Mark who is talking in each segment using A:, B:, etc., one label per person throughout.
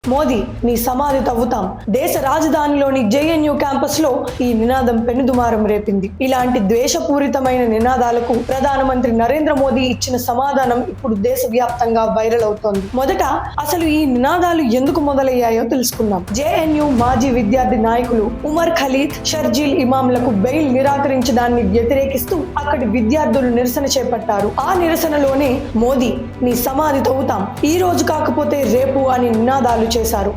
A: మోదీ నీ సమాధి తవ్వుతాం. దేశ రాజధానిలోని జేఎన్యూ క్యాంపస్ లో ఈ నినాదం పెనుదుమారం రేపింది. ఇలాంటి ద్వేషపూరితమైన నినాదాలకు ప్రధానమంత్రి నరేంద్ర మోదీ ఇచ్చిన సమాధానం ఇప్పుడు దేశవ్యాప్తంగా వైరల్ అవుతోంది. మొదట అసలు ఈ నినాదాలు ఎందుకు మొదలయ్యాయో తెలుసుకుందాం. జేఎన్యూ మాజీ విద్యార్థి నాయకులు ఉమర్ ఖలీద్, షర్జీల్ ఇమాంలకు బెయిల్ నిరాకరించడాన్ని వ్యతిరేకిస్తూ అక్కడి విద్యార్థులు నిరసన చేపట్టారు. ఆ నిరసనలోనే మోదీ నీ సమాధి తవ్వుతాం, ఈ రోజు కాకపోతే రేపు అని నినాదాలు చేశారు.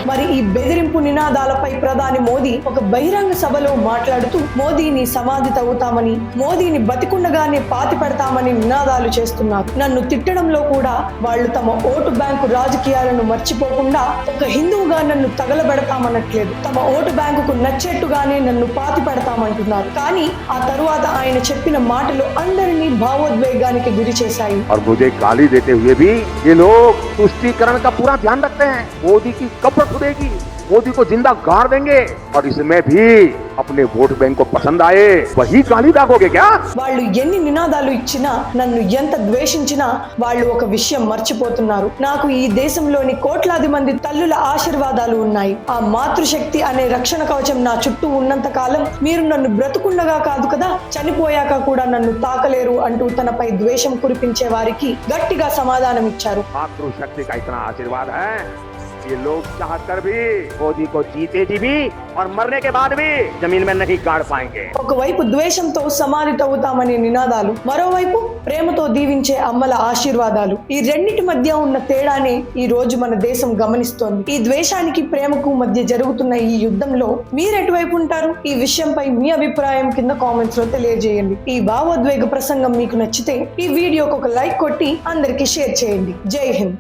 A: మరి ఈ బెదిరింపు నినాదాలపై ప్రధాని మోదీ ఒక బహిరంగ సభలో మాట్లాడుతూ మోదీని సమాధి తవ్వుతామని, మోదీని బతికుండగానే పాతి పెడతామని నినాదాలు చేస్తున్నారు. నన్ను తిట్టడంలో కూడా వాళ్ళు తమ ఓటు బ్యాంకు రాజకీయాలను మర్చిపోకుండా ఒక హిందువుగా నన్ను తగలబెడతామనట్లేదు, తమ ఓటు బ్యాంకుకు నచ్చేట్టుగానే నన్ను పాతి పెడతామంటున్నారు. కానీ ఆ తరువాత ఆయన చెప్పిన మాటలు అందరినీ భావోద్వేగానికి గురి చేశాయి.
B: गाली देते हुए भी ये लोग तुष्टीकरण का पूरा ध्यान रखते हैं। मोदी की कब्र खुदेगी, मोदी को जिंदा गाड़ देंगे और इसमें भी अपने वोट बैंक को पसंद आए वही गाली दागोगे क्या?
A: వాళ్ళు ఎన్ని నినాదాలు ఇచ్చినా, నన్ను ఎంత ద్వేషించినా వాళ్ళు ఒక విషయం మర్చిపోతున్నారు. నాకు ఈ దేశంలోని కోట్లాది మంది తల్లుల ఆశీర్వాదాలు ఉన్నాయి. ఆ మాతృశక్తి అనే రక్షణ కవచం నా చుట్టూ ఉన్నంత కాలం మీరు నన్ను బ్రతుకుండగా కాదు కదా, చనిపోయాక కూడా నన్ను తాకలేరు అంటూ తనపై ద్వేషం కురిపించే వారికి గట్టిగా సమాధానం ఇచ్చారు.
B: मातृशक्ति का इतना आशीर्वाद है, ये लोग चाहकर भी मोदी को जीते जी भी और मरने के बाद भी जमीन में नहीं गाड़ पाएंगे.
A: ఒకవైపు ద్వేషంతో సమాధి తవ్వుతామనే నినాదాలు, మరోవైపు ప్రేమతో దీవించే అమ్మల ఆశీర్వాదాలు. ఈ రెండింటి మధ్య ఉన్న తేడానే ఈ రోజు మన దేశం గమనిస్తోంది. ఈ ద్వేషానికి ప్రేమకు మధ్య జరుగుతున్న ఈ యుద్ధంలో మీరెటువైపు ఉంటారు? ఈ విషయంపై మీ అభిప్రాయం కింద కామెంట్స్ లో తెలియజేయండి. ఈ భావోద్వేగ ప్రసంగం మీకు నచ్చితే ఈ వీడియోకి ఒక లైక్ కొట్టి అందరికీ షేర్ చేయండి. జై హింద్.